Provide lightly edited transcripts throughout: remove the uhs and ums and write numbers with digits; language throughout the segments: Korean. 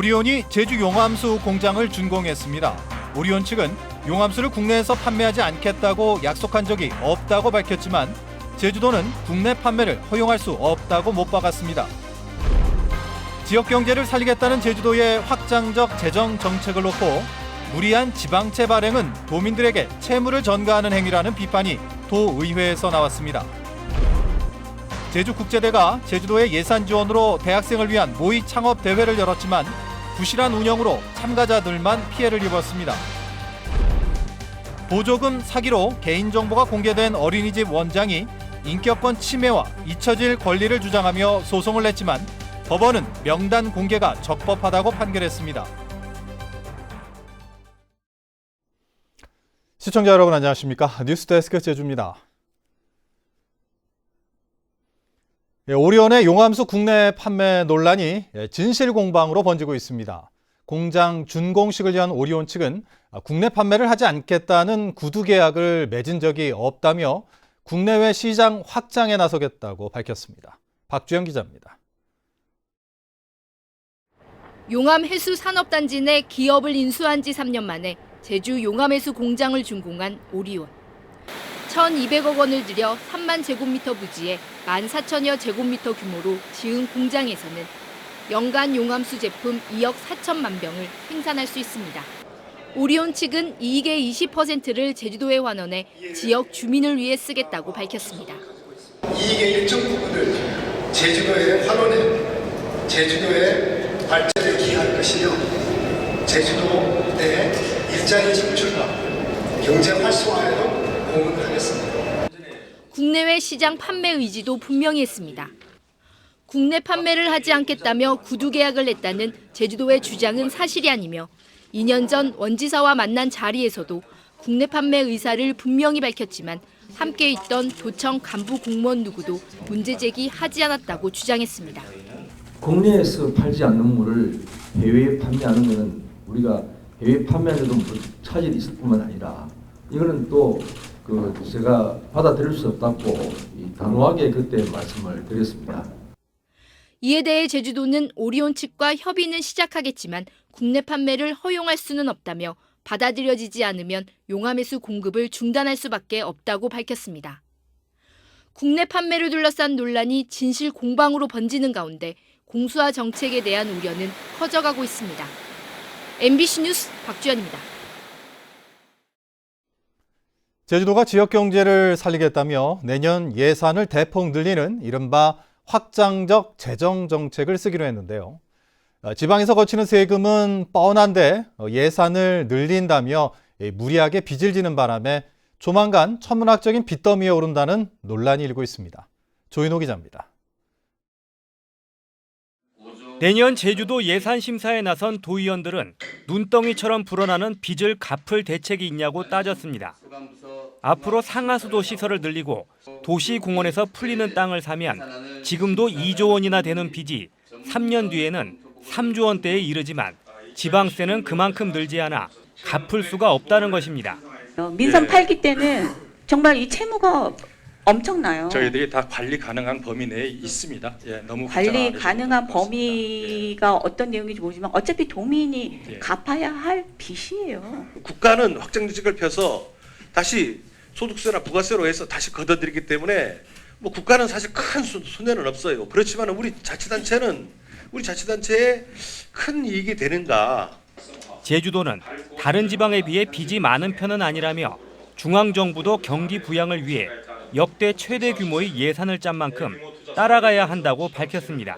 오리온이 제주 용암수 공장을 준공했습니다. 오리온 측은 용암수를 국내에서 판매하지 않겠다고 약속한 적이 없다고 밝혔지만 제주도는 국내 판매를 허용할 수 없다고 못 박았습니다. 지역 경제를 살리겠다는 제주도의 확장적 재정 정책을 놓고 무리한 지방채 발행은 도민들에게 채무를 전가하는 행위라는 비판이 도의회에서 나왔습니다. 제주국제대가 제주도의 예산 지원으로 대학생을 위한 모의 창업 대회를 열었지만 부실한 운영으로 참가자들만 피해를 입었습니다. 보조금 사기로 개인정보가 공개된 어린이집 원장이 인격권 침해와 잊혀질 권리를 주장하며 소송을 냈지만 법원은 명단 공개가 적법하다고 판결했습니다. 시청자 여러분 안녕하십니까? 뉴스데스크 제주입니다. 오리온의 용암수 국내 판매 논란이 진실공방으로 번지고 있습니다. 공장 준공식을 위한 오리온 측은 국내 판매를 하지 않겠다는 구두 계약을 맺은 적이 없다며 국내외 시장 확장에 나서겠다고 밝혔습니다. 박주영 기자입니다. 용암해수산업단지 내 기업을 인수한 지 3년 만에 제주 용암해수 공장을 준공한 오리온. 1,200억 원을 들여 3만 제곱미터 부지에 14,000여 제곱미터 규모로 지은 공장에서는 연간 용암수 제품 2억 4천만 병을 생산할 수 있습니다. 오리온 측은 이익의 20%를 제주도에 환원해 지역 주민을 위해 쓰겠다고 밝혔습니다. 이익의 일정 부분을 제주도에 환원해 제주도의 발전에 기여할 것이며 제주도 내 일자리 창출과 경제 활성화에도 공헌을 하겠습니다. 국내외 시장 판매 의지도 분명히 했습니다. 국내 판매를 하지 않겠다며 구두 계약을 냈다는 제주도의 주장은 사실이 아니며 2년 전 원지사와 만난 자리에서도 국내 판매 의사를 분명히 밝혔지만 함께 있던 도청 간부 공무원 누구도 문제 제기하지 않았다고 주장했습니다. 국내에서 팔지 않는 물을 해외에 판매하는 것은 우리가 해외 판매에도 차질이 있을 뿐만 아니라 이거는 또 제가 받아들일 수 없다고 단호하게 그때 말씀을 드렸습니다. 이에 대해 제주도는 오리온 측과 협의는 시작하겠지만 국내 판매를 허용할 수는 없다며 받아들여지지 않으면 용암해수 공급을 중단할 수밖에 없다고 밝혔습니다. 국내 판매를 둘러싼 논란이 진실 공방으로 번지는 가운데 공수화 정책에 대한 우려는 커져가고 있습니다. MBC 뉴스 박주연입니다. 제주도가 지역 경제를 살리겠다며 내년 예산을 대폭 늘리는 이른바 확장적 재정 정책을 쓰기로 했는데요. 지방에서 거치는 세금은 뻔한데 예산을 늘린다며 무리하게 빚을 지는 바람에 조만간 천문학적인 빚더미에 오른다는 논란이 일고 있습니다. 조인호 기자입니다. 내년 제주도 예산 심사에 나선 도의원들은 눈덩이처럼 불어나는 빚을 갚을 대책이 있냐고 따졌습니다. 앞으로 상하수도 시설을 늘리고 도시공원에서 풀리는 땅을 사면 지금도 2조 원이나 되는 빚이 3년 뒤에는 3조 원대에 이르지만 지방세는 그만큼 늘지 않아 갚을 수가 없다는 것입니다. 민선 8기 때는 정말 이 채무가 엄청나요. 저희들이 다 관리 가능한 범위 내에 있습니다. 너무 관리 가능한 범위가 어떤 내용인지 모르지만 어차피 도민이 갚아야 할 빚이에요. 국가는 확장지식을 펴서 다시 소득세나 부가세로 해서 다시 걷어들이기 때문에 뭐 국가는 사실 큰 손해는 없어요. 그렇지만 우리 자치단체에 큰 이익이 되는가. 제주도는 다른 지방에 비해 빚이 많은 편은 아니라며 중앙정부도 경기 부양을 위해 역대 최대 규모의 예산을 짠 만큼 따라가야 한다고 밝혔습니다.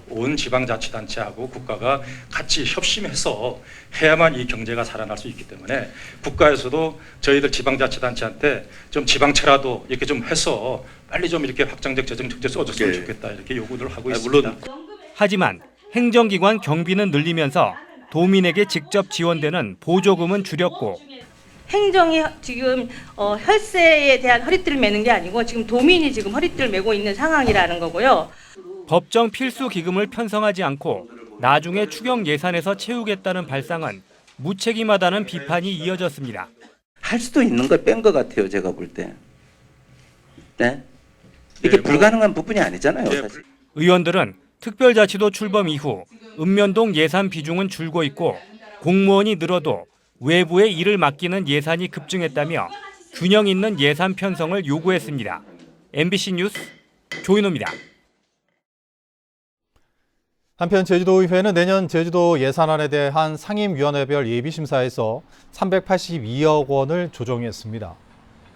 온 지방자치단체하고 국가가 같이 협심해서 해야만 이 경제가 살아날 수 있기 때문에 국가에서도 저희들 지방자치단체한테 좀 지방채라도 이렇게 좀 해서 빨리 좀 이렇게 확장적 재정 정책 써줬으면 좋겠다 이렇게 요구를 하고 있습니다. 하지만 행정기관 경비는 늘리면서 도민에게 직접 지원되는 보조금은 줄였고 행정이 지금 혈세에 대한 허리띠를 매는 게 아니고 지금 도민이 지금 허리띠를 매고 있는 상황이라는 거고요. 법정 필수 기금을 편성하지 않고 나중에 추경 예산에서 채우겠다는 발상은 무책임하다는 비판이 이어졌습니다. 할 수도 있는 걸 뺀 것 같아요, 제가 볼 때. 네? 이게 불가능한 부분이 아니잖아요, 사실. 의원들은 특별자치도 출범 이후 읍면동 예산 비중은 줄고 있고 공무원이 늘어도 외부에 일을 맡기는 예산이 급증했다며 균형 있는 예산 편성을 요구했습니다. MBC 뉴스 조인호입니다. 한편 제주도의회는 내년 제주도 예산안에 대한 상임위원회별 예비심사에서 382억 원을 조정했습니다.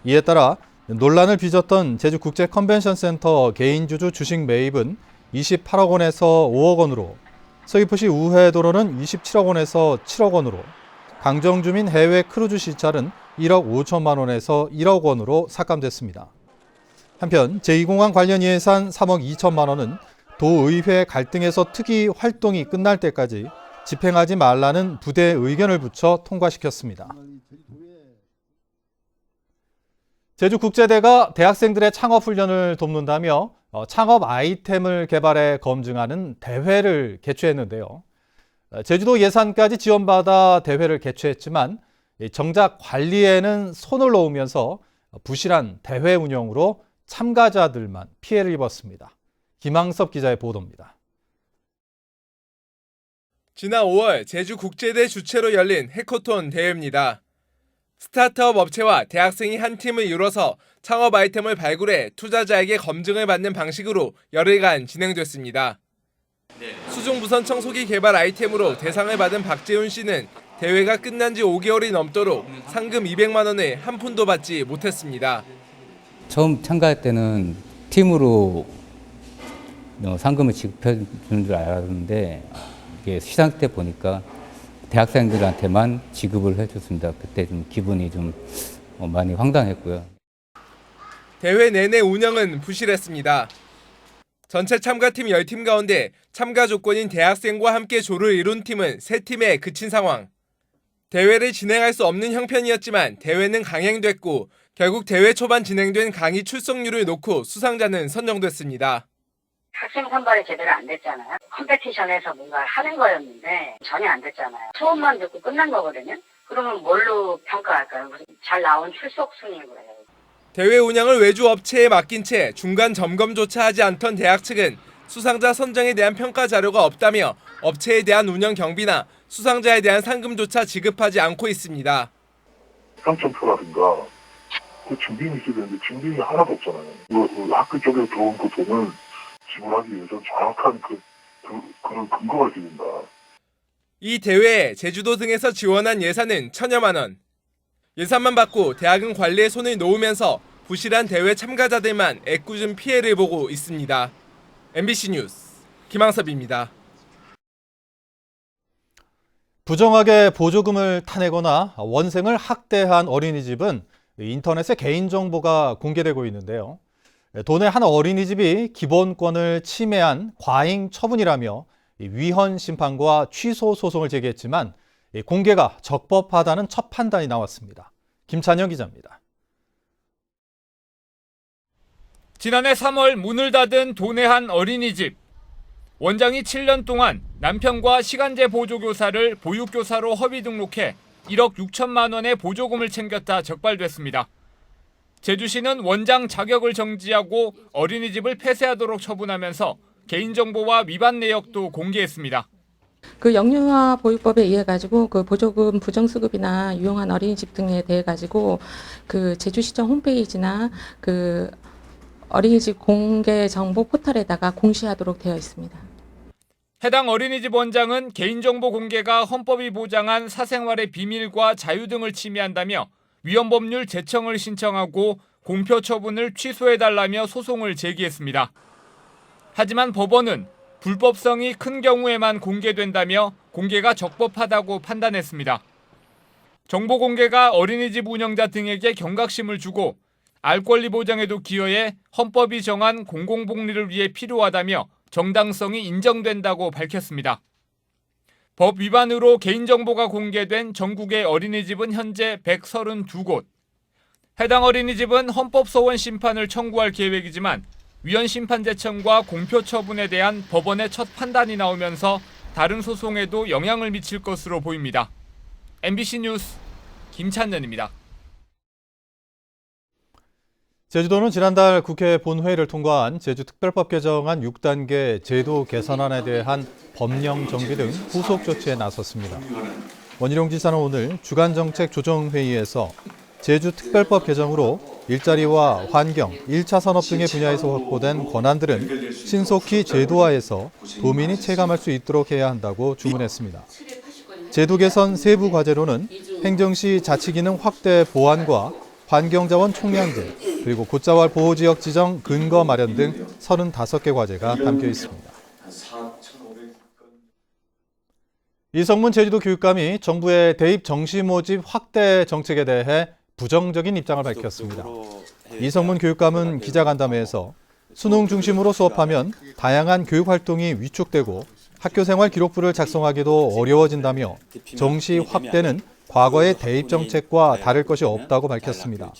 이에 따라 논란을 빚었던 제주국제컨벤션센터 개인주주 주식 매입은 28억 원에서 5억 원으로, 서귀포시 우회도로는 27억 원에서 7억 원으로, 강정주민 해외 크루즈 시찰은 1억 5천만 원에서 1억 원으로 삭감됐습니다. 한편 제2공항 관련 예산 3억 2천만 원은 도의회 갈등에서 특위 활동이 끝날 때까지 집행하지 말라는 부대 의견을 붙여 통과시켰습니다. 제주국제대가 대학생들의 창업 훈련을 돕는다며 창업 아이템을 개발해 검증하는 대회를 개최했는데요. 제주도 예산까지 지원받아 대회를 개최했지만 정작 관리에는 손을 놓으면서 부실한 대회 운영으로 참가자들만 피해를 입었습니다. 김항섭 기자의 보도입니다. 지난 5월 제주국제대 주최로 열린 해커톤 대회입니다. 스타트업 업체와 대학생이 한 팀을 이뤄서 창업 아이템을 발굴해 투자자에게 검증을 받는 방식으로 열흘간 진행됐습니다. 수중부선 청소기 개발 아이템으로 대상을 받은 박재훈 씨는 대회가 끝난 지 5개월이 넘도록 상금 200만 원을 한 푼도 받지 못했습니다. 처음 참가할 때는 팀으로 상금을 지급해 주는 줄 알았는데 이게 시상 때 보니까 대학생들한테만 지급을 해줬습니다. 그때 좀 기분이 좀 많이 황당했고요. 대회 내내 운영은 부실했습니다. 전체 참가팀 10팀 가운데 참가 조건인 대학생과 함께 조를 이룬 팀은 3팀에 그친 상황. 대회를 진행할 수 없는 형편이었지만 대회는 강행됐고 결국 대회 초반 진행된 강의 출석률을 놓고 수상자는 선정됐습니다. 학생 선발이 제대로 안 됐잖아요. 컴페티션에서 뭔가 하는 거였는데 전혀 안 됐잖아요. 수업만 듣고 끝난 거거든요. 그러면 뭘로 평가할까요? 잘 나온 출석 순위인 거예요. 대회 운영을 외주 업체에 맡긴 채 중간 점검조차 하지 않던 대학 측은 수상자 선정에 대한 평가 자료가 없다며 업체에 대한 운영 경비나 수상자에 대한 상금조차 지급하지 않고 있습니다. 평점표라든가 그 증빙이 있어야 되는데 증빙이 하나도 없잖아요. 그 학교 쪽에 들어온 그 돈을 지불하기 위해서 정확한 그런 근거가 있어야 된다. 이 대회에 제주도 등에서 지원한 예산은 1,000여만 원. 예산만 받고 대학은 관리에 손을 놓으면서 부실한 대회 참가자들만 애꿎은 피해를 보고 있습니다. MBC 뉴스 김항섭입니다. 부정하게 보조금을 타내거나 원생을 학대한 어린이집은 인터넷에 개인정보가 공개되고 있는데요. 도내 한 어린이집이 기본권을 침해한 과잉 처분이라며 위헌 심판과 취소 소송을 제기했지만 공개가 적법하다는 첫 판단이 나왔습니다. 김찬영 기자입니다. 지난해 3월 문을 닫은 도내 한 어린이집. 원장이 7년 동안 남편과 시간제 보조교사를 보육교사로 허위 등록해 1억 6천만 원의 보조금을 챙겼다 적발됐습니다. 제주시는 원장 자격을 정지하고 어린이집을 폐쇄하도록 처분하면서 개인정보와 위반 내역도 공개했습니다. 그 영유아 보육법에 의해 가지고 그 보조금 부정수급이나 유용한 어린이집 등에 대해 가지고 그 제주시청 홈페이지나 그 어린이집 공개 정보 포털에다가 공시하도록 되어 있습니다. 해당 어린이집 원장은 개인정보 공개가 헌법이 보장한 사생활의 비밀과 자유 등을 침해한다며 위헌법률 제청을 신청하고 공표 처분을 취소해달라며 소송을 제기했습니다. 하지만 법원은 불법성이 큰 경우에만 공개된다며 공개가 적법하다고 판단했습니다. 정보 공개가 어린이집 운영자 등에게 경각심을 주고 알 권리 보장에도 기여해 헌법이 정한 공공복리를 위해 필요하다며 정당성이 인정된다고 밝혔습니다. 법 위반으로 개인정보가 공개된 전국의 어린이집은 현재 132곳. 해당 어린이집은 헌법소원 심판을 청구할 계획이지만 위헌 심판 제청과 공표 처분에 대한 법원의 첫 판단이 나오면서 다른 소송에도 영향을 미칠 것으로 보입니다. MBC 뉴스 김찬년입니다. 제주도는 지난달 국회 본회의를 통과한 제주특별법 개정안 6단계 제도 개선안에 대한 법령 정비 등 후속 조치에 나섰습니다. 원희룡 지사는 오늘 주간정책조정회의에서 제주특별법 개정으로 일자리와 환경, 1차 산업 등의 분야에서 확보된 권한들은 신속히 제도화해서 도민이 체감할 수 있도록 해야 한다고 주문했습니다. 제도 개선 세부 과제로는 행정시 자치기능 확대 보완과 환경자원 총량제, 그리고 곶자왈 보호지역 지정 근거 마련 등 35개 과제가 담겨 있습니다. 이성문 제주도 교육감이 정부의 대입 정시 모집 확대 정책에 대해 부정적인 입장을 밝혔습니다. 이성문 교육감은 기자간담회에서 수능 중심으로 수업하면 다양한 교육 활동이 위축되고 학교생활 기록부를 작성하기도 어려워진다며 정시 확대는 과거의 대입 정책과 다를 것이 없다고 밝혔습니다.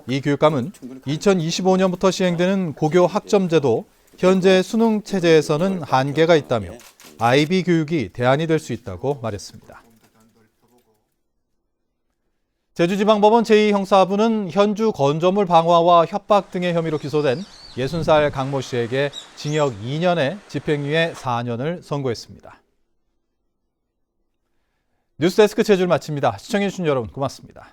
이 교육감은 2025년부터 시행되는 고교 학점제도 현재 수능 체제에서는 한계가 있다며 IB 교육이 대안이 될 수 있다고 말했습니다. 제주지방법원 제2형사부는 현주 건조물 방화와 협박 등의 혐의로 기소된 60살 강모 씨에게 징역 2년에 집행유예 4년을 선고했습니다. 뉴스데스크 제주를 마칩니다. 시청해주신 여러분 고맙습니다.